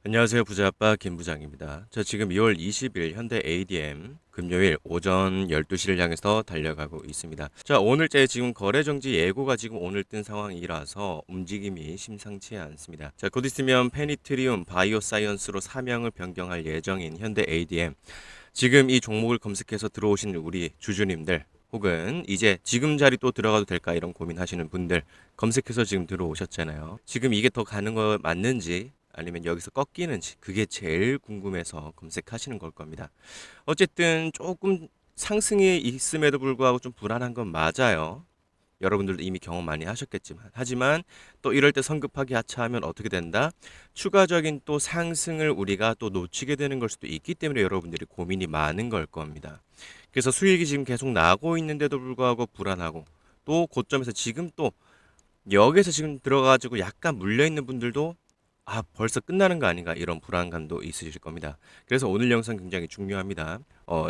안녕하세요. 부자아빠 김부장입니다. 저 지금 2월 20일 현대 ADM 금요일 오전 12시를 향해서 달려가고 있습니다. 자, 오늘째 지금 거래정지 예고가 지금 오늘 뜬 상황이라서 움직임이 심상치 않습니다. 자, 곧 있으면 페니트리움 바이오사이언스로 사명을 변경할 예정인 현대 ADM. 지금 이 종목을 검색해서 들어오신 우리 주주님들 혹은 이제 지금 자리 또 들어가도 될까 이런 고민하시는 분들 검색해서 지금 들어오셨잖아요. 지금 이게 더 가는 거 맞는지 아니면 여기서 꺾이는지 그게 제일 궁금해서 검색하시는 걸 겁니다. 어쨌든 조금 상승이 있음에도 불구하고 좀 불안한 건 맞아요. 여러분들도 이미 경험 많이 하셨겠지만 하지만 또 이럴 때 성급하게 하차하면 어떻게 된다? 추가적인 또 상승을 우리가 또 놓치게 되는 걸 수도 있기 때문에 여러분들이 고민이 많은 걸 겁니다. 그래서 수익이 지금 계속 나고 있는데도 불구하고 불안하고 또 고점에서 지금 또 여기서 지금 들어가가지고 약간 물려있는 분들도 벌써 끝나는 거 아닌가 이런 불안감도 있으실 겁니다. 그래서 오늘 영상 굉장히 중요합니다.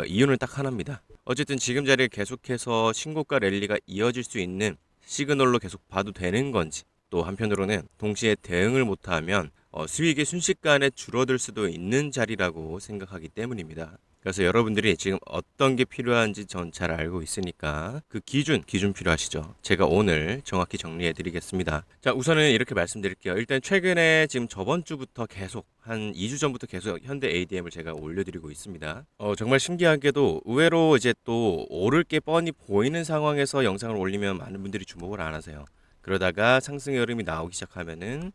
이유는 딱 하나입니다. 어쨌든 지금 자리에 계속해서 신고가 랠리가 이어질 수 있는 시그널로 계속 봐도 되는 건지 또 한편으로는 동시에 대응을 못하면 수익이 순식간에 줄어들 수도 있는 자리라고 생각하기 때문입니다. 그래서 여러분들이 지금 어떤 게 필요한지 전 잘 알고 있으니까 그 기준 필요하시죠? 제가 오늘 정확히 정리해 드리겠습니다. 자, 우선은 이렇게 말씀드릴게요. 일단 최근에 지금 저번 주부터 계속 한 2주 전부터 계속 현대 ADM을 제가 올려드리고 있습니다. 정말 신기하게도 의외로 이제 또 오를 게 뻔히 보이는 상황에서 영상을 올리면 많은 분들이 주목을 안 하세요. 그러다가 상승의 흐름이 나오기 시작하면은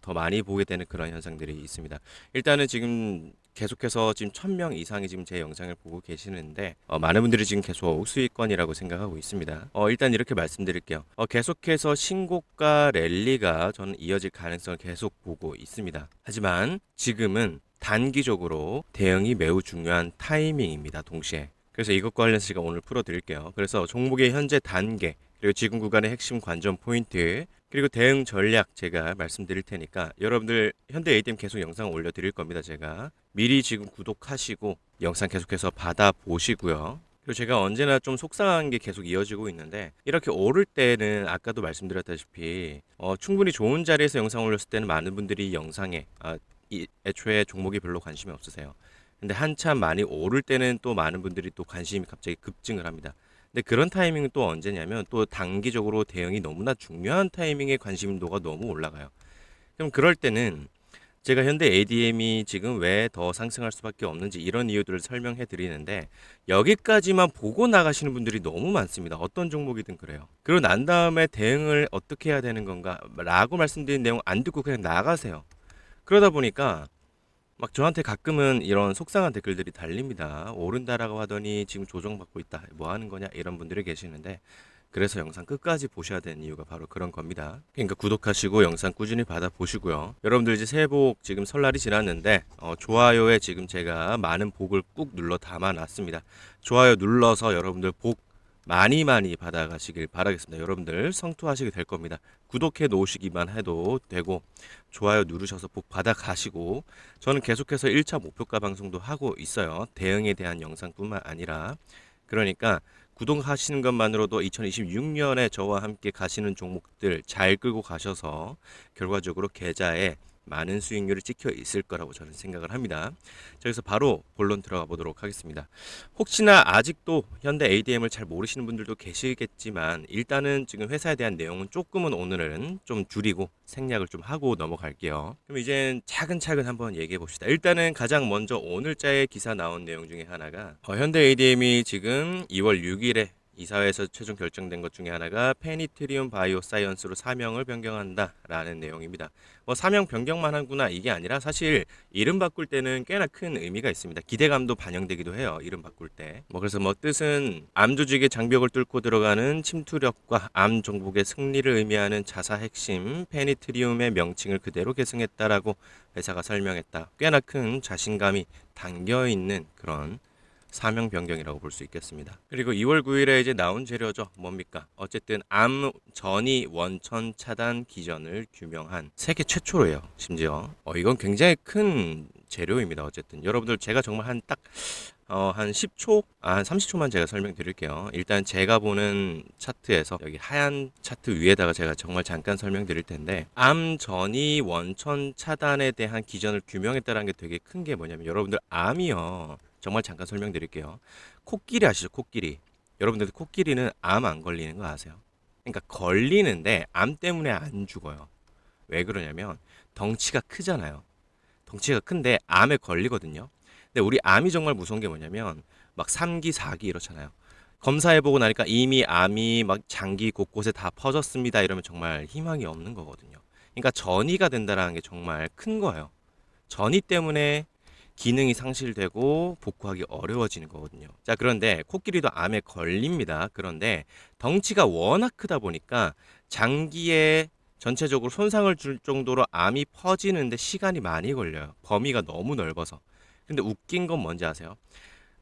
더 많이 보게 되는 그런 현상들이 있습니다. 일단은 지금 계속해서 지금 1000명 이상이 지금 제 영상을 보고 계시는데 많은 분들이 지금 계속 수익권이라고 생각하고 있습니다. 일단 이렇게 말씀드릴게요. 계속해서 신고가 랠리가 저는 이어질 가능성을 계속 보고 있습니다. 하지만 지금은 단기적으로 대응이 매우 중요한 타이밍입니다. 동시에. 그래서 이것과 관련해서 제가 오늘 풀어드릴게요. 그래서 종목의 현재 단계 그리고 지금 구간의 핵심 관전 포인트 그리고 대응 전략 제가 말씀드릴 테니까 여러분들 현대 ADM 계속 영상 올려드릴 겁니다. 제가 미리 지금 구독하시고 영상 계속해서 받아보시고요. 그리고 제가 언제나 좀 속상한 게 계속 이어지고 있는데 이렇게 오를 때는 아까도 말씀드렸다시피 충분히 좋은 자리에서 영상 올렸을 때는 많은 분들이 영상에 애초에 종목이 별로 관심이 없으세요. 근데 한참 많이 오를 때는 또 많은 분들이 또 관심이 갑자기 급증을 합니다. 근데 그런 타이밍은 또 언제냐면 또 단기적으로 대응이 너무나 중요한 타이밍에 관심도가 너무 올라가요. 그럼 그럴 때는 제가 현대 ADM이 지금 왜 더 상승할 수밖에 없는지 이런 이유들을 설명해 드리는데 여기까지만 보고 나가시는 분들이 너무 많습니다. 어떤 종목이든 그래요. 그리고 난 다음에 대응을 어떻게 해야 되는 건가 라고 말씀드린 내용 안 듣고 그냥 나가세요. 그러다 보니까 막 저한테 가끔은 이런 속상한 댓글들이 달립니다. 오른다라고 하더니 지금 조정받고 있다. 뭐 하는 거냐? 이런 분들이 계시는데 그래서 영상 끝까지 보셔야 되는 이유가 바로 그런 겁니다. 그러니까 구독하시고 영상 꾸준히 받아보시고요. 여러분들 이제 새해 복 지금 설날이 지났는데 좋아요에 지금 제가 많은 복을 꾹 눌러 담아놨습니다. 좋아요 눌러서 여러분들 복 많이 많이 받아가시길 바라겠습니다. 여러분들 성투하시게 될 겁니다. 구독해 놓으시기만 해도 되고 좋아요 누르셔서 복 받아가시고 저는 계속해서 1차 목표가 방송도 하고 있어요. 대응에 대한 영상뿐만 아니라 그러니까 구독하시는 것만으로도 2026년에 저와 함께 가시는 종목들 잘 끌고 가셔서 결과적으로 계좌에 많은 수익률을 찍혀 있을 거라고 저는 생각을 합니다. 자, 그래서 바로 본론 들어가 보도록 하겠습니다. 혹시나 아직도 현대 ADM을 잘 모르시는 분들도 계시겠지만 일단은 지금 회사에 대한 내용은 조금은 오늘은 좀 줄이고 생략을 좀 하고 넘어갈게요. 그럼 이젠 차근차근 한번 얘기해 봅시다. 일단은 가장 먼저 오늘자의 기사 나온 내용 중에 하나가 현대 ADM이 지금 2월 6일에 이사회에서 최종 결정된 것 중에 하나가 페니트리움 바이오사이언스로 사명을 변경한다라는 내용입니다. 뭐 사명 변경만 하구나 이게 아니라 사실 이름 바꿀 때는 꽤나 큰 의미가 있습니다. 기대감도 반영되기도 해요. 이름 바꿀 때. 그래서 뜻은 암 조직의 장벽을 뚫고 들어가는 침투력과 암 종복의 승리를 의미하는 자사 핵심 페니트리움의 명칭을 그대로 계승했다라고 회사가 설명했다. 꽤나 큰 자신감이 담겨 있는 그런 사명 변경이라고 볼 수 있겠습니다. 그리고 2월 9일에 이제 나온 재료죠. 뭡니까? 어쨌든 암 전이 원천 차단 기전을 규명한 세계 최초로예요. 심지어 이건 굉장히 큰 재료입니다. 어쨌든 여러분들 제가 정말 한 딱 한 10초, 한 30초만 제가 설명드릴게요. 일단 제가 보는 차트에서 여기 하얀 차트 위에다가 제가 정말 잠깐 설명드릴 텐데, 암 전이 원천 차단에 대한 기전을 규명했다는 게 되게 큰 게 뭐냐면, 여러분들 암이요. 정말 잠깐 설명드릴게요. 코끼리 아시죠? 코끼리. 여러분들 코끼리는 암 안 걸리는 거 아세요? 그러니까 걸리는데 암 때문에 안 죽어요. 왜 그러냐면 덩치가 크잖아요. 덩치가 큰데 암에 걸리거든요. 근데 우리 암이 정말 무서운 게 뭐냐면 막 3기, 4기 이렇잖아요. 검사해보고 나니까 이미 암이 막 장기 곳곳에 다 퍼졌습니다. 이러면 정말 희망이 없는 거거든요. 그러니까 전이가 된다는 게 정말 큰 거예요. 전이 때문에 기능이 상실되고 복구하기 어려워지는 거거든요. 자, 그런데 코끼리도 암에 걸립니다. 그런데 덩치가 워낙 크다 보니까 장기에 전체적으로 손상을 줄 정도로 암이 퍼지는데 시간이 많이 걸려요. 범위가 너무 넓어서. 근데 웃긴 건 뭔지 아세요?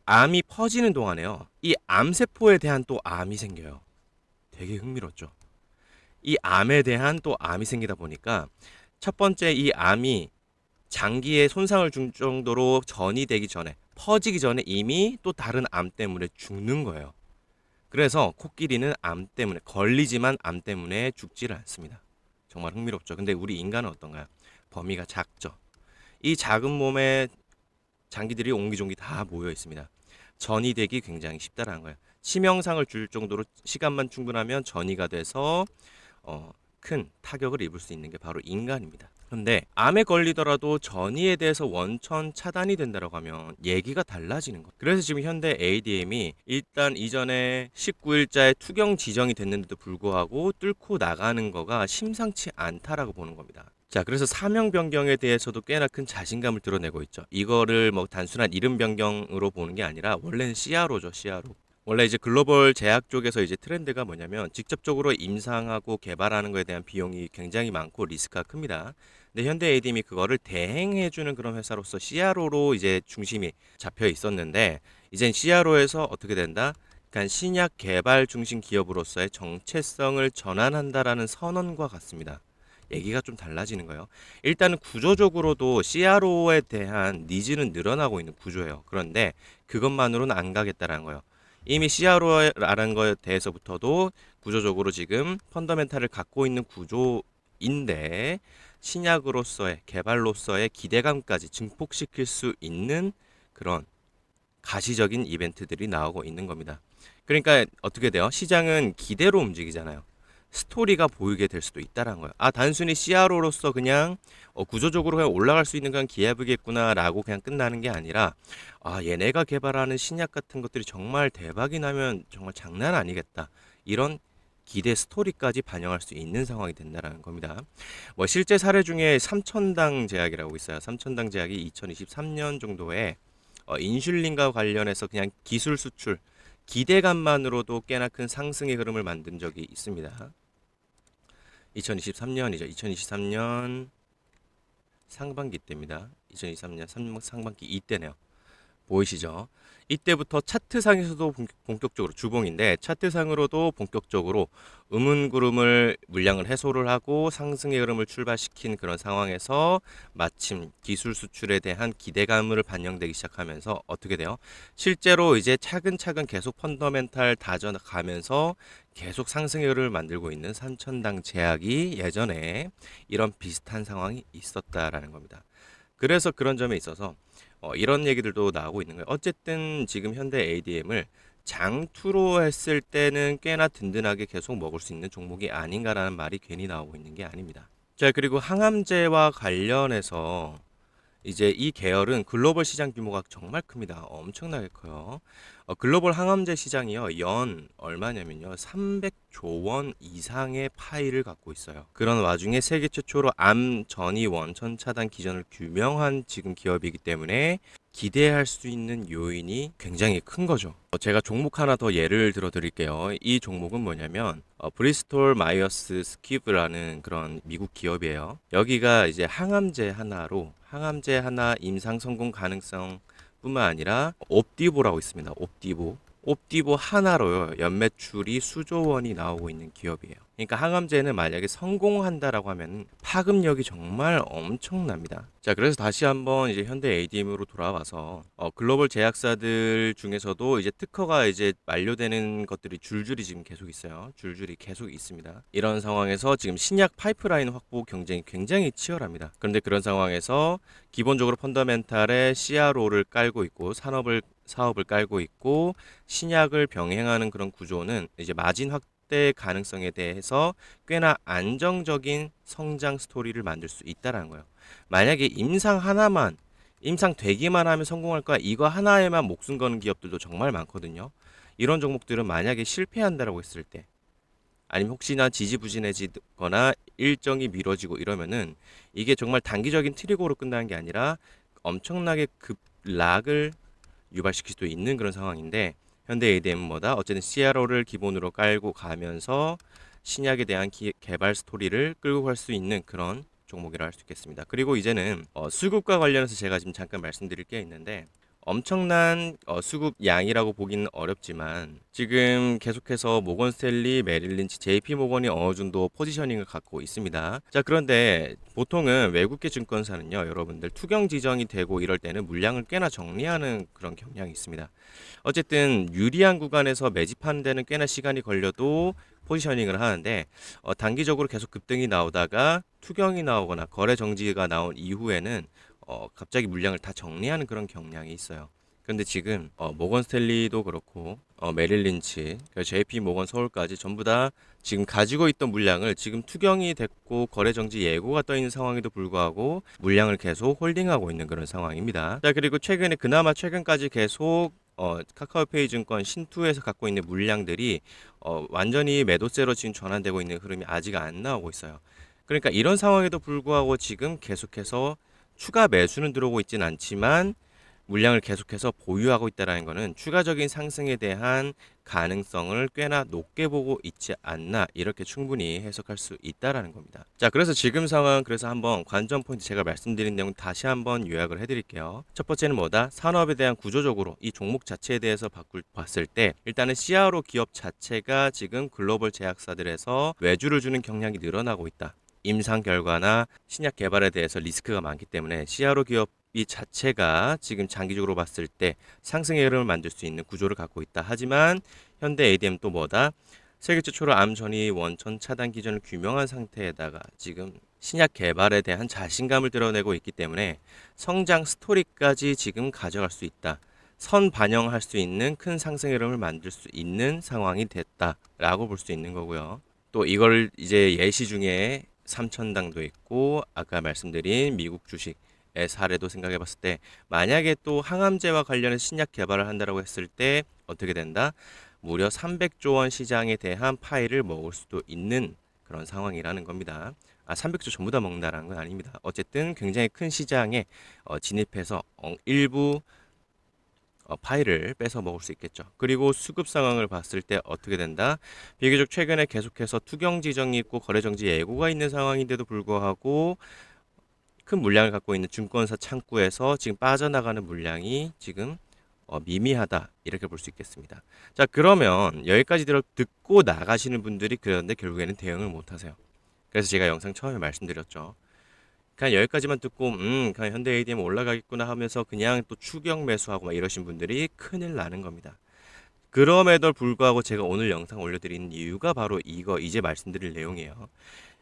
암이 퍼지는 동안에요. 이 암세포에 대한 또 암이 생겨요. 되게 흥미롭죠. 이 암에 대한 또 암이 생기다 보니까 첫 번째 이 암이 장기에 손상을 줄 정도로 전이 되기 전에 퍼지기 전에 이미 또 다른 암 때문에 죽는 거예요. 그래서 코끼리는 암 때문에 걸리지만 암 때문에 죽지를 않습니다. 정말 흥미롭죠. 근데 우리 인간은 어떤가요? 범위가 작죠. 이 작은 몸에 장기들이 옹기종기 다 모여 있습니다. 전이 되기 굉장히 쉽다라는 거예요. 치명상을 줄 정도로 시간만 충분하면 전이가 돼서 큰 타격을 입을 수 있는 게 바로 인간입니다. 그런데 암에 걸리더라도 전이에 대해서 원천 차단이 된다고 하면 얘기가 달라지는 거예요. 그래서 지금 현대 ADM이 일단 이전에 19일자에 투경 지정이 됐는데도 불구하고 뚫고 나가는 거가 심상치 않다라고 보는 겁니다. 자, 그래서 사명 변경에 대해서도 꽤나 큰 자신감을 드러내고 있죠. 이거를 뭐 단순한 이름 변경으로 보는 게 아니라 원래는 CRO죠, CRO. 원래 이제 글로벌 제약 쪽에서 이제 트렌드가 뭐냐면 직접적으로 임상하고 개발하는 거에 대한 비용이 굉장히 많고 리스크가 큽니다. 근데 현대 ADM이 그거를 대행해주는 그런 회사로서 CRO로 이제 중심이 잡혀 있었는데, 이젠 CRO에서 어떻게 된다? 그러니까 신약 개발 중심 기업으로서의 정체성을 전환한다라는 선언과 같습니다. 얘기가 좀 달라지는 거예요. 일단은 구조적으로도 CRO에 대한 니즈는 늘어나고 있는 구조예요. 그런데 그것만으로는 안 가겠다라는 거예요. 이미 CRO라는 거에 대해서부터도 구조적으로 지금 펀더멘탈을 갖고 있는 구조인데, 신약으로서의 개발로서의 기대감까지 증폭시킬 수 있는 그런 가시적인 이벤트들이 나오고 있는 겁니다. 그러니까 어떻게 돼요? 시장은 기대로 움직이잖아요. 스토리가 보이게 될 수도 있다라는 거예요. 아, 단순히 CRO로서 그냥 구조적으로 그냥 올라갈 수 있는 건 기업이겠구나라고 그냥 끝나는 게 아니라, 아, 얘네가 개발하는 신약 같은 것들이 정말 대박이 나면 정말 장난 아니겠다. 이런 기대 스토리까지 반영할 수 있는 상황이 된다라는 겁니다. 뭐 실제 사례 중에 삼천당 제약이라고 있어요. 삼천당 제약이 2023년 정도에 인슐린과 관련해서 그냥 기술 수출 기대감만으로도 꽤나 큰 상승의 흐름을 만든 적이 있습니다. 2023년이죠. 2023년 상반기 때입니다. 2023년 상반기 이때네요. 보이시죠? 이때부터 차트상에서도 본격적으로 주봉인데 차트상으로도 본격적으로 음운구름을 물량을 해소를 하고 상승의 흐름을 출발시킨 그런 상황에서 마침 기술 수출에 대한 기대감을 반영되기 시작하면서 어떻게 돼요? 실제로 이제 차근차근 계속 펀더멘탈 다져가면서 계속 상승의 흐름을 만들고 있는 삼천당 제약이 예전에 이런 비슷한 상황이 있었다라는 겁니다. 그래서 그런 점에 있어서 이런 얘기들도 나오고 있는 거예요. 어쨌든 지금 현대 ADM을 장투로 했을 때는 꽤나 든든하게 계속 먹을 수 있는 종목이 아닌가라는 말이 괜히 나오고 있는 게 아닙니다. 자, 그리고 항암제와 관련해서 이제 이 계열은 글로벌 시장 규모가 정말 큽니다. 엄청나게 커요. 글로벌 항암제 시장이요. 연 얼마냐면요. 300조 원 이상의 파이를 갖고 있어요. 그런 와중에 세계 최초로 암 전이 원천 차단 기전을 규명한 지금 기업이기 때문에 기대할 수 있는 요인이 굉장히 큰 거죠. 제가 종목 하나 더 예를 들어 드릴게요. 이 종목은 뭐냐면 브리스톨 마이어스 스퀴브라는 그런 미국 기업이에요. 여기가 이제 항암제 하나 임상 성공 가능성 뿐만 아니라 옵디보라고 있습니다. 옵디보 하나로요. 연매출이 수조 원이 나오고 있는 기업이에요. 그러니까 항암제는 만약에 성공한다라고 하면 파급력이 정말 엄청납니다. 자, 그래서 다시 한번 이제 현대 ADM으로 돌아와서 글로벌 제약사들 중에서도 이제 특허가 이제 만료되는 것들이 줄줄이 지금 계속 있어요. 줄줄이 계속 있습니다. 이런 상황에서 지금 신약 파이프라인 확보 경쟁이 굉장히 치열합니다. 그런데 그런 상황에서 기본적으로 펀더멘탈에 CRO를 깔고 있고 사업을 깔고 있고 신약을 병행하는 그런 구조는 이제 마진 확대 가능성에 대해서 꽤나 안정적인 성장 스토리를 만들 수 있다라는 거예요. 만약에 임상 되기만 하면 성공할 거야. 이거 하나에만 목숨 거는 기업들도 정말 많거든요. 이런 종목들은 만약에 실패한다라고 했을 때 아니면 혹시나 지지부진해지거나 일정이 미뤄지고 이러면은 이게 정말 단기적인 트리거로 끝나는 게 아니라 엄청나게 급락을 유발시킬 수도 있는 그런 상황인데 현대 ADM은 뭐다? 어쨌든 CRO를 기본으로 깔고 가면서 신약에 대한 개발 스토리를 끌고 갈 수 있는 그런 종목이라 할 수 있겠습니다. 그리고 이제는 수급과 관련해서 제가 지금 잠깐 말씀드릴 게 있는데 엄청난 수급 양이라고 보기는 어렵지만 지금 계속해서 모건 스탠리, 메릴 린치, JP 모건이 어느 정도 포지셔닝을 갖고 있습니다. 자, 그런데 보통은 외국계 증권사는요, 여러분들 투경 지정이 되고 이럴 때는 물량을 꽤나 정리하는 그런 경향이 있습니다. 어쨌든 유리한 구간에서 매집하는 데는 꽤나 시간이 걸려도 포지셔닝을 하는데 단기적으로 계속 급등이 나오다가 투경이 나오거나 거래 정지가 나온 이후에는 갑자기 물량을 다 정리하는 그런 경향이 있어요. 그런데 지금 모건 스탠리도 그렇고 메릴 린치, JP 모건 서울까지 전부 다 지금 가지고 있던 물량을 지금 투경이 됐고 거래 정지 예고가 떠 있는 상황에도 불구하고 물량을 계속 홀딩하고 있는 그런 상황입니다. 자, 그리고 그나마 최근까지 계속 카카오페이 증권 신투에서 갖고 있는 물량들이 완전히 매도세로 지금 전환되고 있는 흐름이 아직 안 나오고 있어요. 그러니까 이런 상황에도 불구하고 지금 계속해서 추가 매수는 들어오고 있진 않지만 물량을 계속해서 보유하고 있다는 것은 추가적인 상승에 대한 가능성을 꽤나 높게 보고 있지 않나 이렇게 충분히 해석할 수 있다라는 겁니다. 자, 그래서 지금 상황 그래서 한번 관전 포인트 제가 말씀드린 내용 다시 한번 요약을 해드릴게요. 첫 번째는 뭐다? 산업에 대한 구조적으로 이 종목 자체에 대해서 봤을 때 일단은 CRO 기업 자체가 지금 글로벌 제약사들에서 외주를 주는 경향이 늘어나고 있다. 임상 결과나 신약 개발에 대해서 리스크가 많기 때문에 CRO 기업이 자체가 지금 장기적으로 봤을 때 상승의 흐름을 만들 수 있는 구조를 갖고 있다. 하지만 현대 ADM 또 뭐다? 세계 최초로 암 전이 원천 차단 기전을 규명한 상태에다가 지금 신약 개발에 대한 자신감을 드러내고 있기 때문에 성장 스토리까지 지금 가져갈 수 있다. 선 반영할 수 있는 큰 상승의 흐름을 만들 수 있는 상황이 됐다라고 볼 수 있는 거고요. 또 이걸 이제 예시 중에 삼천당도 있고 아까 말씀드린 미국 주식의 사례도 생각해 봤을 때 만약에 또 항암제와 관련해서 신약 개발을 한다라고 했을 때 어떻게 된다? 무려 300조 원 시장에 대한 파일을 먹을 수도 있는 그런 상황이라는 겁니다. 300조 전부 다 먹는다라는 건 아닙니다. 어쨌든 굉장히 큰 시장에 진입해서 일부 파일을 뺏어 먹을 수 있겠죠. 그리고 수급 상황을 봤을 때 어떻게 된다? 비교적 최근에 계속해서 투경 지정이 있고 거래 정지 예고가 있는 상황인데도 불구하고 큰 물량을 갖고 있는 증권사 창구에서 지금 빠져나가는 물량이 지금 미미하다 이렇게 볼 수 있겠습니다. 자, 그러면 여기까지 듣고 나가시는 분들이 그런데 결국에는 대응을 못 하세요. 그래서 제가 영상 처음에 말씀드렸죠. 그냥 여기까지만 듣고 그냥 현대 ADM 올라가겠구나 하면서 그냥 또 추격 매수하고 막 이러신 분들이 큰일 나는 겁니다. 그럼에도 불구하고 제가 오늘 영상 올려드리는 이유가 바로 이제 말씀드릴 내용이에요.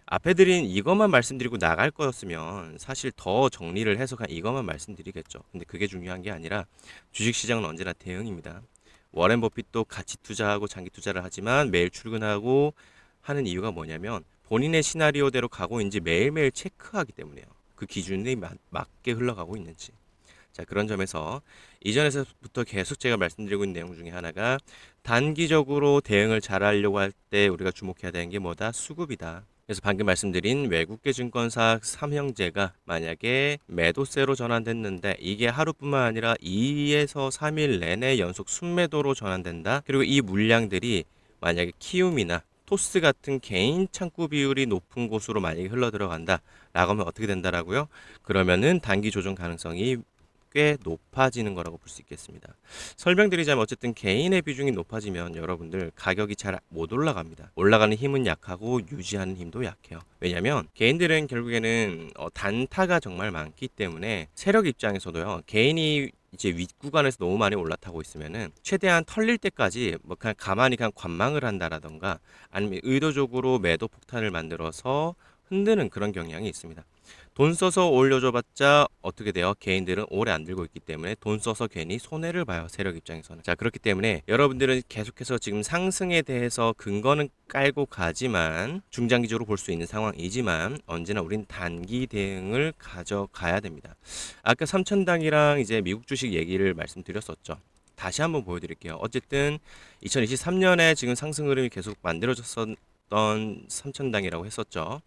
앞에 드린 이것만 말씀드리고 나갈 거였으면 사실 더 정리를 해서 그냥 이것만 말씀드리겠죠. 근데 그게 중요한 게 아니라 주식시장은 언제나 대응입니다. 워렌 버핏도 가치 투자하고 장기 투자를 하지만 매일 출근하고 하는 이유가 뭐냐면 본인의 시나리오대로 가고 있는지 매일매일 체크하기 때문에요. 그 기준에 맞게 흘러가고 있는지. 자, 그런 점에서 이전에서부터 계속 제가 말씀드리고 있는 내용 중에 하나가 단기적으로 대응을 잘하려고 할 때 우리가 주목해야 되는 게 뭐다? 수급이다. 그래서 방금 말씀드린 외국계 증권사 삼형제가 만약에 매도세로 전환됐는데 이게 하루뿐만 아니라 2에서 3일 내내 연속 순매도로 전환된다. 그리고 이 물량들이 만약에 키움이나 토스 같은 개인 창구 비율이 높은 곳으로 만약에 흘러 들어간다 라고 하면 어떻게 된다라고요? 그러면은 단기 조정 가능성이 꽤 높아지는 거라고 볼 수 있겠습니다. 설명드리자면 어쨌든 개인의 비중이 높아지면 여러분들 가격이 잘 못 올라갑니다. 올라가는 힘은 약하고 유지하는 힘도 약해요. 왜냐면 개인들은 결국에는 단타가 정말 많기 때문에 세력 입장에서도요. 개인이 이제 윗구간에서 너무 많이 올라타고 있으면은 최대한 털릴 때까지 뭐 그냥 가만히 그냥 관망을 한다라던가 아니면 의도적으로 매도 폭탄을 만들어서 흔드는 그런 경향이 있습니다. 돈 써서 올려줘봤자 어떻게 돼요? 개인들은 오래 안 들고 있기 때문에 돈 써서 괜히 손해를 봐요. 세력 입장에서는. 자, 그렇기 때문에 여러분들은 계속해서 지금 상승에 대해서 근거는 깔고 가지만 중장기적으로 볼 수 있는 상황이지만 언제나 우린 단기 대응을 가져가야 됩니다. 아까 삼천당이랑 이제 미국 주식 얘기를 말씀드렸었죠. 다시 한번 보여드릴게요. 어쨌든 2023년에 지금 상승 흐름이 계속 만들어졌었던 삼천당이라고 했었죠.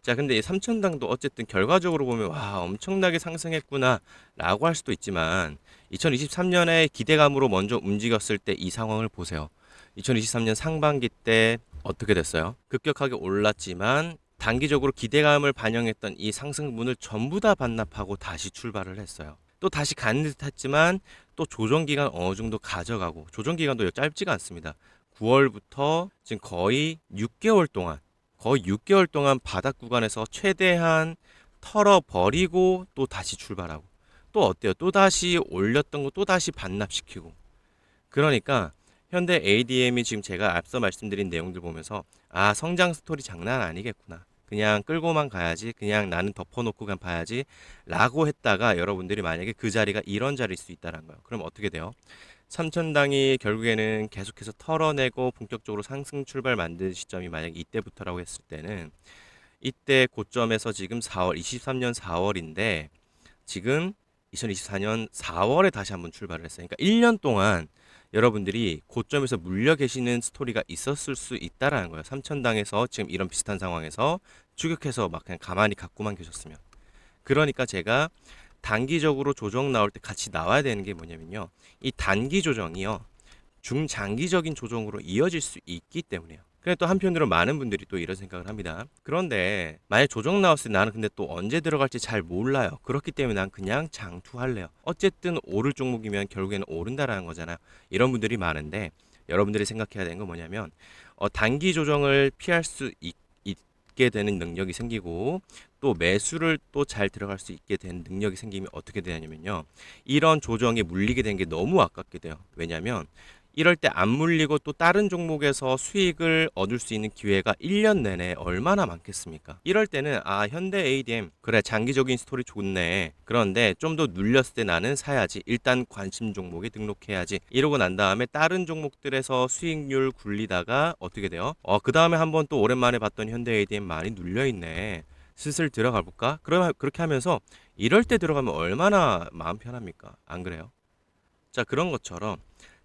자, 근데 이 삼천당도 어쨌든 결과적으로 보면 와, 엄청나게 상승했구나 라고 할 수도 있지만 2023년에 기대감으로 먼저 움직였을 때 이 상황을 보세요. 2023년 상반기 때 어떻게 됐어요? 급격하게 올랐지만 단기적으로 기대감을 반영했던 이 상승분을 전부 다 반납하고 다시 출발을 했어요. 또 다시 가는 듯 했지만 또 조정 기간 어느 정도 가져가고 조정 기간도 짧지가 않습니다. 9월부터 지금 거의 6개월 동안 바닥 구간에서 최대한 털어버리고 또 다시 출발하고 또 어때요? 또 다시 올렸던 거 또 다시 반납시키고 그러니까 현대 ADM이 지금 제가 앞서 말씀드린 내용들 보면서 아, 성장 스토리 장난 아니겠구나. 그냥 끌고만 가야지. 그냥 나는 덮어놓고 그냥 봐야지. 라고 했다가 여러분들이 만약에 그 자리가 이런 자리일 수 있다는 거예요. 그럼 어떻게 돼요? 삼천당이 결국에는 계속해서 털어내고 본격적으로 상승 출발 만든 시점이 만약 이때부터라고 했을 때는 이때 고점에서 지금 23년 4월인데 지금 2024년 4월에 다시 한번 출발을 했어요. 그러니까 1년 동안 여러분들이 고점에서 물려 계시는 스토리가 있었을 수 있다라는 거예요. 삼천당에서 지금 이런 비슷한 상황에서 추격해서 막 그냥 가만히 갖고만 계셨으면. 그러니까 제가 단기적으로 조정 나올 때 같이 나와야 되는 게 뭐냐면요. 이 단기 조정이요. 중장기적인 조정으로 이어질 수 있기 때문에요. 그래 또 한편으로 많은 분들이 또 이런 생각을 합니다. 그런데 만약 조정 나왔을 때 나는 근데 또 언제 들어갈지 잘 몰라요. 그렇기 때문에 난 그냥 장투할래요. 어쨌든 오를 종목이면 결국에는 오른다라는 거잖아요. 이런 분들이 많은데 여러분들이 생각해야 되는 건 뭐냐면 단기 조정을 피할 수 있게 되는 능력이 생기고 또 매수를 또 잘 들어갈 수 있게 되는 능력이 생기면 어떻게 되냐면요. 이런 조정에 물리게 된 게 너무 아깝게 돼요. 왜냐하면 이럴 때 안 물리고 또 다른 종목에서 수익을 얻을 수 있는 기회가 1년 내내 얼마나 많겠습니까? 이럴 때는 아, 현대 ADM 그래 장기적인 스토리 좋네. 그런데 좀 더 눌렸을 때 나는 사야지. 일단 관심 종목에 등록해야지. 이러고 난 다음에 다른 종목들에서 수익률 굴리다가 어떻게 돼요? 그 다음에 한번 또 오랜만에 봤더니 현대 ADM 많이 눌려 있네. 슬슬 들어가 볼까? 그러면 그렇게 하면서 이럴 때 들어가면 얼마나 마음 편합니까? 안 그래요? 자, 그런 것처럼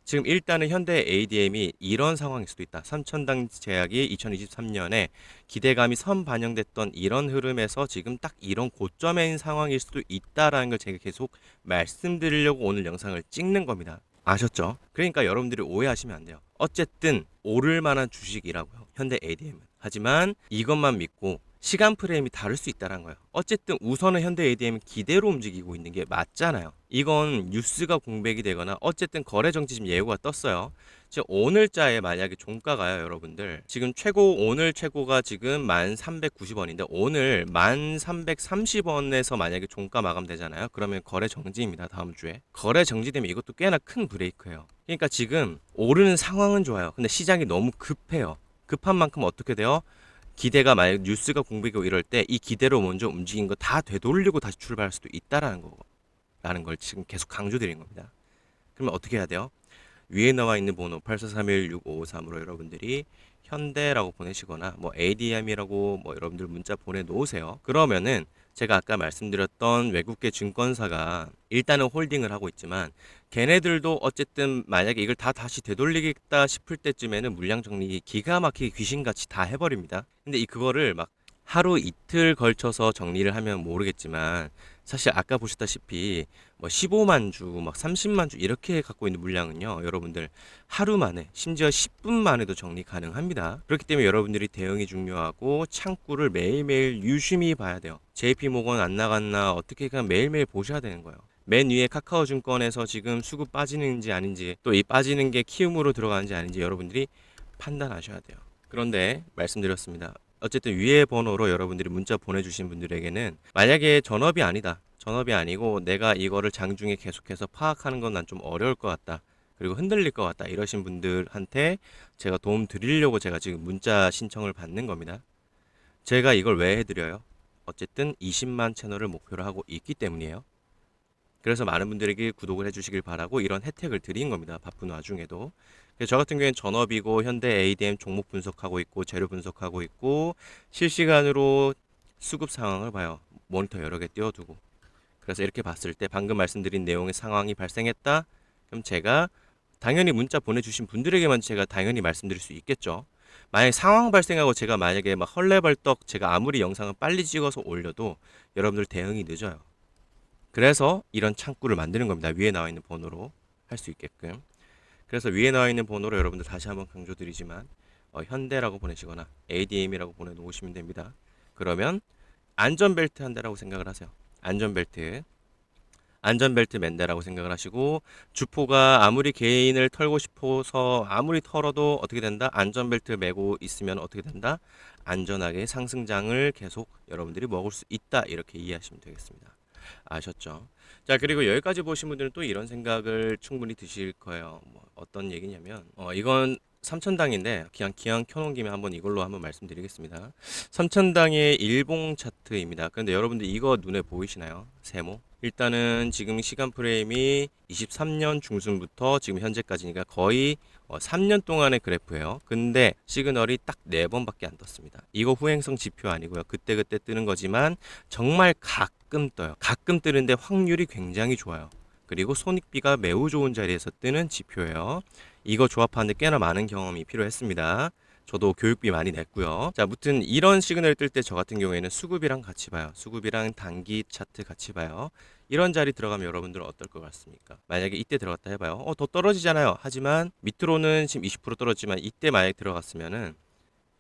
지금 일단은 현대 ADM이 이런 상황일 수도 있다. 삼천당 제약이 2023년에 기대감이 선반영됐던 이런 흐름에서 지금 딱 이런 고점에 있는 상황일 수도 있다라는 걸 제가 계속 말씀드리려고 오늘 영상을 찍는 겁니다. 아셨죠? 그러니까 여러분들이 오해하시면 안 돼요. 어쨌든 오를 만한 주식이라고요. 현대 ADM은. 하지만 이것만 믿고 시간 프레임이 다를 수 있다는 거예요. 어쨌든 우선은 현대 ADM 기대로 움직이고 있는 게 맞잖아요. 이건 뉴스가 공백이 되거나 어쨌든 거래 정지 지금 예고가 떴어요. 지금 오늘자에 만약에 종가가요, 여러분들. 지금 오늘 최고가 지금 1,390원인데 오늘 1,330원에서 만약에 종가 마감되잖아요. 그러면 거래 정지입니다. 다음 주에. 거래 정지되면 이것도 꽤나 큰 브레이크예요. 그러니까 지금 오르는 상황은 좋아요. 근데 시장이 너무 급해요. 급한 만큼 어떻게 돼요? 기대가 만약 뉴스가 공백이고 이럴 때 이 기대로 먼저 움직인 거 다 되돌리고 다시 출발할 수도 있다라는 거라는 걸 지금 계속 강조드린 겁니다. 그러면 어떻게 해야 돼요? 위에 나와 있는 번호 84316553으로 여러분들이 현대라고 보내시거나 뭐 ADM이라고 뭐 여러분들 문자 보내놓으세요. 그러면은 제가 아까 말씀드렸던 외국계 증권사가 일단은 홀딩을 하고 있지만 걔네들도 어쨌든 만약에 이걸 다 다시 되돌리겠다 싶을 때쯤에는 물량 정리 기가 막히게 귀신같이 다 해버립니다. 근데 그거를 막 하루 이틀 걸쳐서 정리를 하면 모르겠지만 사실 아까 보셨다시피 뭐 15만 주, 막 30만 주 이렇게 갖고 있는 물량은요, 여러분들 하루 만에 심지어 10분 만에도 정리 가능합니다. 그렇기 때문에 여러분들이 대응이 중요하고 창구를 매일매일 유심히 봐야 돼요. JP모건 안 나갔나 어떻게 그냥 매일매일 보셔야 되는 거예요. 맨 위에 카카오증권에서 지금 수급 빠지는지 아닌지, 또 이 빠지는 게 키움으로 들어가는지 아닌지 여러분들이 판단하셔야 돼요. 그런데 말씀드렸습니다. 어쨌든 위의 번호로 여러분들이 문자 보내주신 분들에게는 만약에 전업이 아니다, 전업이 아니고 내가 이거를 장중에 계속해서 파악하는 건 난 좀 어려울 것 같다, 그리고 흔들릴 것 같다 이러신 분들한테 제가 도움 드리려고 제가 지금 문자 신청을 받는 겁니다. 제가 이걸 왜 해드려요? 어쨌든 20만 채널을 목표로 하고 있기 때문이에요. 그래서 많은 분들에게 구독을 해주시길 바라고 이런 혜택을 드린 겁니다. 바쁜 와중에도. 그래서 저 같은 경우에는 전업이고 현대 ADM 종목 분석하고 있고 재료 분석하고 있고 실시간으로 수급 상황을 봐요. 모니터 여러 개 띄워두고. 그래서 이렇게 봤을 때 방금 말씀드린 내용의 상황이 발생했다. 그럼 제가 당연히 문자 보내주신 분들에게만 제가 당연히 말씀드릴 수 있겠죠. 만약에 상황 발생하고 제가 만약에 막 헐레벌떡 제가 아무리 영상을 빨리 찍어서 올려도 여러분들 대응이 늦어요. 그래서 이런 창구를 만드는 겁니다. 위에 나와 있는 번호로 할 수 있게끔. 그래서 위에 나와 있는 번호로 여러분들 다시 한번 강조드리지만 현대라고 보내시거나 ADM이라고 보내놓으시면 됩니다. 그러면 안전벨트 한다라고 생각을 하세요. 안전벨트 맨다라고 생각을 하시고, 주포가 아무리 개인을 털고 싶어서 아무리 털어도 어떻게 된다? 안전벨트 매고 있으면 어떻게 된다? 안전하게 상승장을 계속 여러분들이 먹을 수 있다. 이렇게 이해하시면 되겠습니다. 아셨죠? 자, 그리고 여기까지 보신 분들은 또 이런 생각을 충분히 드실 거예요. 뭐 어떤 얘기냐면 이건 3천당인데 기왕 켜놓은 김에 한번 이걸로 한번 말씀드리겠습니다. 3천당의 일봉 차트입니다. 그런데 여러분들 이거 눈에 보이시나요? 세모? 일단은 지금 시간 프레임이 23년 중순부터 지금 현재까지니까 거의 3년 동안의 그래프예요. 근데 시그널이 딱 4번밖에 안 떴습니다. 이거 후행성 지표 아니고요. 그때그때 뜨는 거지만 정말 가끔 떠요. 가끔 뜨는데 확률이 굉장히 좋아요. 그리고 손익비가 매우 좋은 자리에서 뜨는 지표예요. 이거 조합하는데 꽤나 많은 경험이 필요했습니다. 저도 교육비 많이 냈고요. 자, 아무튼 이런 시그널 뜰 때 저 같은 경우에는 수급이랑 같이 봐요. 수급이랑 단기 차트 같이 봐요. 이런 자리 들어가면 여러분들은 어떨 것 같습니까? 만약에 이때 들어갔다 해봐요. 더 떨어지잖아요. 하지만 밑으로는 지금 20% 떨어지만 이때 만약에 들어갔으면은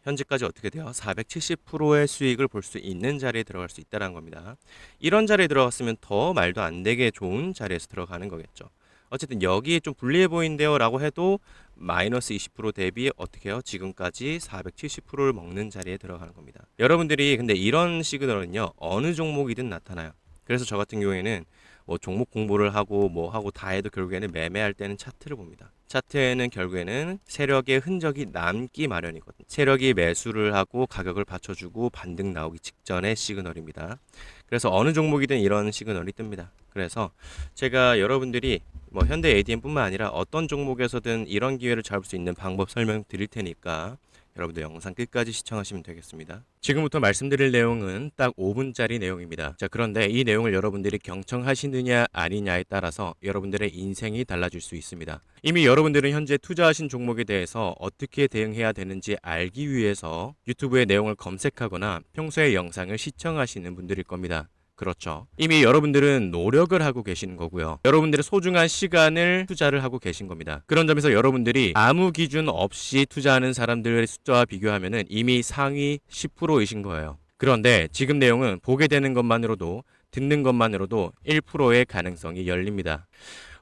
현재까지 어떻게 돼요? 470%의 수익을 볼 수 있는 자리에 들어갈 수 있다는 겁니다. 이런 자리에 들어갔으면 더 말도 안 되게 좋은 자리에서 들어가는 거겠죠. 어쨌든 여기에 좀 불리해 보이는데요 라고 해도 마이너스 20% 대비 어떻게 해요? 지금까지 470%를 먹는 자리에 들어가는 겁니다. 여러분들이 근데 이런 시그널은요 어느 종목이든 나타나요. 그래서 저 같은 경우에는 뭐 종목 공부를 하고 뭐 하고 다 해도 결국에는 매매할 때는 차트를 봅니다. 차트에는 결국에는 세력의 흔적이 남기 마련이거든요. 세력이 매수를 하고 가격을 받쳐주고 반등 나오기 직전의 시그널입니다. 그래서 어느 종목이든 이런 시그널이 뜹니다. 그래서 제가 여러분들이 뭐 현대 ADM뿐만 아니라 어떤 종목에서든 이런 기회를 잡을 수 있는 방법 설명 드릴 테니까 여러분들 영상 끝까지 시청하시면 되겠습니다. 지금부터 말씀드릴 내용은 딱 5분짜리 내용입니다. 자, 그런데 이 내용을 여러분들이 경청하시느냐 아니냐에 따라서 여러분들의 인생이 달라질 수 있습니다. 이미 여러분들은 현재 투자하신 종목에 대해서 어떻게 대응해야 되는지 알기 위해서 유튜브의 내용을 검색하거나 평소에 영상을 시청하시는 분들일 겁니다. 그렇죠. 이미 여러분들은 노력을 하고 계시는 거고요. 여러분들의 소중한 시간을 투자를 하고 계신 겁니다. 그런 점에서 여러분들이 아무 기준 없이 투자하는 사람들의 숫자와 비교하면 이미 상위 10%이신 거예요. 그런데 지금 내용은 보게 되는 것만으로도 듣는 것만으로도 1%의 가능성이 열립니다.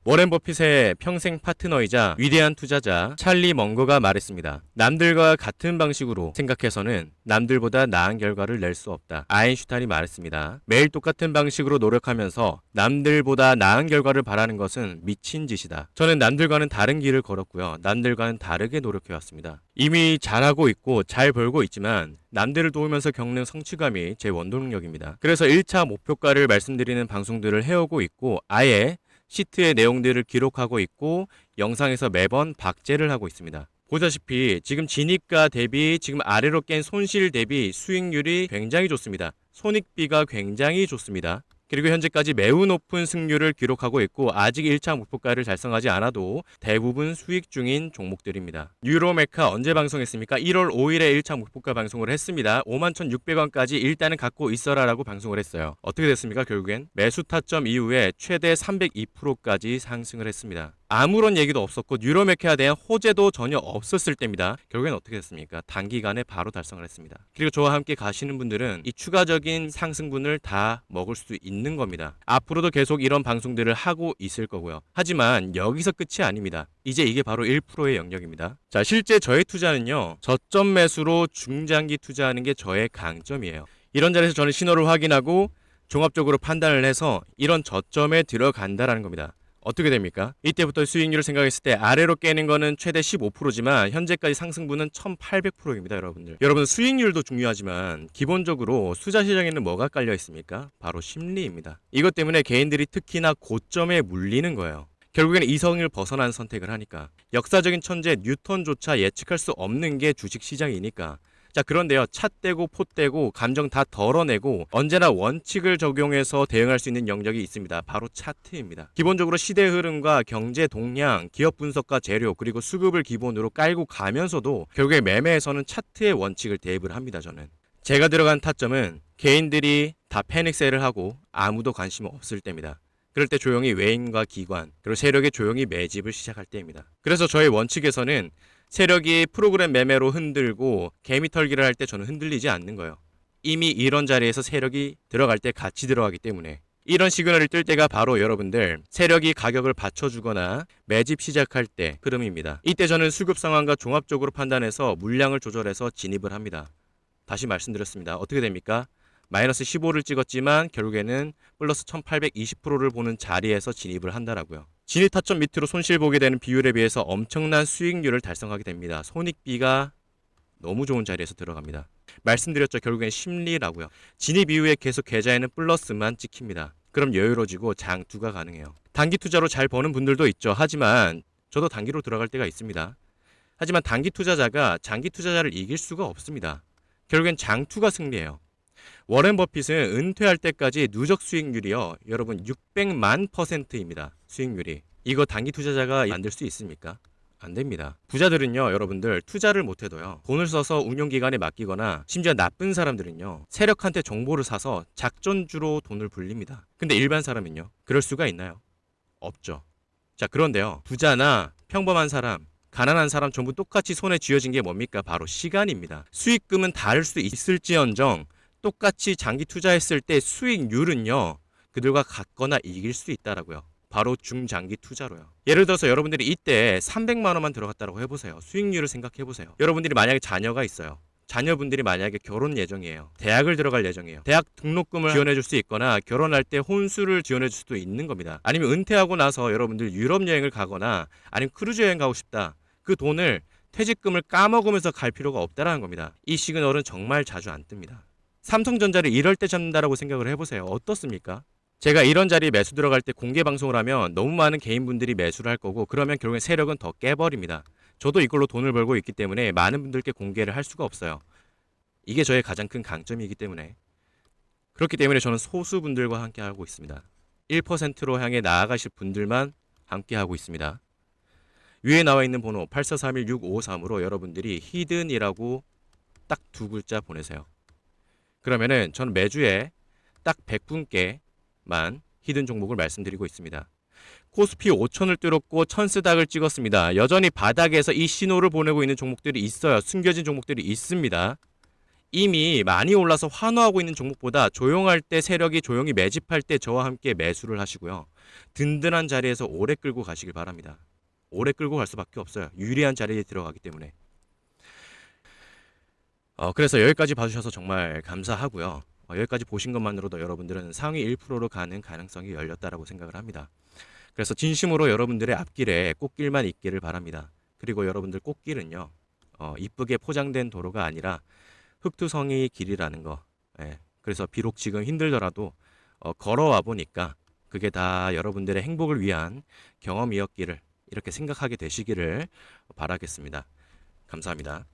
워렌 버핏의 평생 파트너이자 위대한 투자자 찰리 멍거가 말했습니다. 남들과 같은 방식으로 생각해서는 남들보다 나은 결과를 낼 수 없다. 아인슈타인이 말했습니다. 매일 똑같은 방식으로 노력하면서 남들보다 나은 결과를 바라는 것은 미친 짓이다. 저는 남들과는 다른 길을 걸었고요. 남들과는 다르게 노력해왔습니다. 이미 잘하고 있고 잘 벌고 있지만 남들을 도우면서 겪는 성취감이 제 원동력입니다. 그래서 1차 목표가를 말씀드리는 방송들을 해오고 있고 아예 시트의 내용들을 기록하고 있고 영상에서 매번 박제를 하고 있습니다. 보다시피 지금 진입가 대비 지금 아래로 깬 손실 대비 수익률이 굉장히 좋습니다. 손익비가 굉장히 좋습니다. 그리고 현재까지 매우 높은 승률을 기록하고 있고 아직 1차 목표가를 달성하지 않아도 대부분 수익 중인 종목들입니다. 유로메카 언제 방송했습니까? 1월 5일에 1차 목표가 방송을 했습니다. 51,600원까지 일단은 갖고 있어라 라고 방송을 했어요. 어떻게 됐습니까? 결국엔 매수 타점 이후에 최대 302%까지 상승을 했습니다. 아무런 얘기도 없었고 뉴로메케에 대한 호재도 전혀 없었을 때입니다. 결국엔 어떻게 됐습니까? 단기간에 바로 달성을 했습니다. 그리고 저와 함께 가시는 분들은 이 추가적인 상승분을 다 먹을 수 있는 겁니다. 앞으로도 계속 이런 방송들을 하고 있을 거고요. 하지만 여기서 끝이 아닙니다. 이제 이게 바로 1%의 영역입니다. 자, 실제 저의 투자는요, 저점 매수로 중장기 투자하는 게 저의 강점이에요. 이런 자리에서 저는 신호를 확인하고 종합적으로 판단을 해서 이런 저점에 들어간다라는 겁니다. 어떻게 됩니까? 이때부터 수익률을 생각했을 때 아래로 깨는 거는 최대 15%지만 현재까지 상승분은 1800%입니다, 여러분들. 여러분, 수익률도 중요하지만 기본적으로 투자 시장에는 뭐가 깔려 있습니까? 바로 심리입니다. 이것 때문에 개인들이 특히나 고점에 물리는 거예요. 결국에는 이성을 벗어난 선택을 하니까. 역사적인 천재 뉴턴조차 예측할 수 없는 게 주식시장이니까. 자, 그런데요, 차 떼고 포 떼고 감정 다 덜어내고 언제나 원칙을 적용해서 대응할 수 있는 영역이 있습니다. 바로 차트입니다. 기본적으로 시대 흐름과 경제 동향, 기업 분석과 재료, 그리고 수급을 기본으로 깔고 가면서도 결국에 매매에서는 차트의 원칙을 대입을 합니다. 저는 제가 들어간 타점은 개인들이 다 패닉셀을 하고 아무도 관심 없을 때입니다. 그럴 때 조용히 외인과 기관, 그리고 세력이 조용히 매집을 시작할 때입니다. 그래서 저의 원칙에서는 세력이 프로그램 매매로 흔들고 개미털기를 할 때 저는 흔들리지 않는 거예요. 이미 이런 자리에서 세력이 들어갈 때 같이 들어가기 때문에. 이런 시그널을 뜰 때가 바로 여러분들 세력이 가격을 받쳐주거나 매집 시작할 때 흐름입니다. 이때 저는 수급 상황과 종합적으로 판단해서 물량을 조절해서 진입을 합니다. 다시 말씀드렸습니다. 어떻게 됩니까? 마이너스 15를 찍었지만 결국에는 플러스 1820%를 보는 자리에서 진입을 한다라고요. 진입 타점 밑으로 손실 보게 되는 비율에 비해서 엄청난 수익률을 달성하게 됩니다. 손익비가 너무 좋은 자리에서 들어갑니다. 말씀드렸죠. 결국엔 심리라고요. 진입 이후에 계속 계좌에는 플러스만 찍힙니다. 그럼 여유로워지고 장투가 가능해요. 단기 투자로 잘 버는 분들도 있죠. 하지만 저도 단기로 들어갈 때가 있습니다. 하지만 단기 투자자가 장기 투자자를 이길 수가 없습니다. 결국엔 장투가 승리해요. 워렌 버핏은 은퇴할 때까지 누적 수익률이요, 여러분 600만 %입니다. 수익률이. 이거 단기 투자자가 만들 수 있습니까? 안 됩니다. 부자들은요, 여러분들 투자를 못해도요, 돈을 써서 운용기관에 맡기거나 심지어 나쁜 사람들은요, 세력한테 정보를 사서 작전주로 돈을 불립니다. 근데 일반 사람은요, 그럴 수가 있나요? 없죠. 자, 그런데요, 부자나 평범한 사람, 가난한 사람 전부 똑같이 손에 쥐어진 게 뭡니까? 바로 시간입니다. 수익금은 다를 수 있을지언정 똑같이 장기 투자했을 때 수익률은요, 그들과 같거나 이길 수 있다라고요. 바로 중장기 투자로요. 예를 들어서 여러분들이 이때 300만 원만 들어갔다고 해보세요. 수익률을 생각해보세요. 여러분들이 만약에 자녀가 있어요. 자녀분들이 만약에 결혼 예정이에요. 대학을 들어갈 예정이에요. 대학 등록금을 지원해줄 수 있거나 결혼할 때 혼수를 지원해줄 수도 있는 겁니다. 아니면 은퇴하고 나서 여러분들 유럽 여행을 가거나 아니면 크루즈 여행 가고 싶다. 그 돈을 퇴직금을 까먹으면서 갈 필요가 없다라는 겁니다. 이 시그널은 정말 자주 안 뜹니다. 삼성전자를 이럴 때 잡는다라고 생각을 해보세요. 어떻습니까? 제가 이런 자리에 매수 들어갈 때 공개 방송을 하면 너무 많은 개인분들이 매수를 할 거고, 그러면 결국엔 세력은 더 깨버립니다. 저도 이걸로 돈을 벌고 있기 때문에 많은 분들께 공개를 할 수가 없어요. 이게 저의 가장 큰 강점이기 때문에. 그렇기 때문에 저는 소수분들과 함께 하고 있습니다. 1%로 향해 나아가실 분들만 함께 하고 있습니다. 위에 나와 있는 번호 84316553으로 여러분들이 히든이라고 딱 2글자 보내세요. 그러면은 전 매주에 딱 100분께만 히든 종목을 말씀드리고 있습니다. 코스피 5천을 뚫었고 천스닥을 찍었습니다. 여전히 바닥에서 이 신호를 보내고 있는 종목들이 있어요. 숨겨진 종목들이 있습니다. 이미 많이 올라서 환호하고 있는 종목보다 조용할 때, 세력이 조용히 매집할 때 저와 함께 매수를 하시고요. 든든한 자리에서 오래 끌고 가시길 바랍니다. 오래 끌고 갈 수밖에 없어요. 유리한 자리에 들어가기 때문에. 그래서 여기까지 봐주셔서 정말 감사하고요. 여기까지 보신 것만으로도 여러분들은 상위 1%로 가는 가능성이 열렸다라고 생각을 합니다. 그래서 진심으로 여러분들의 앞길에 꽃길만 있기를 바랍니다. 그리고 여러분들 꽃길은요, 이쁘게 포장된 도로가 아니라 흙투성이 길이라는 거. 예, 그래서 비록 지금 힘들더라도 걸어와 보니까 그게 다 여러분들의 행복을 위한 경험이었기를, 이렇게 생각하게 되시기를 바라겠습니다. 감사합니다.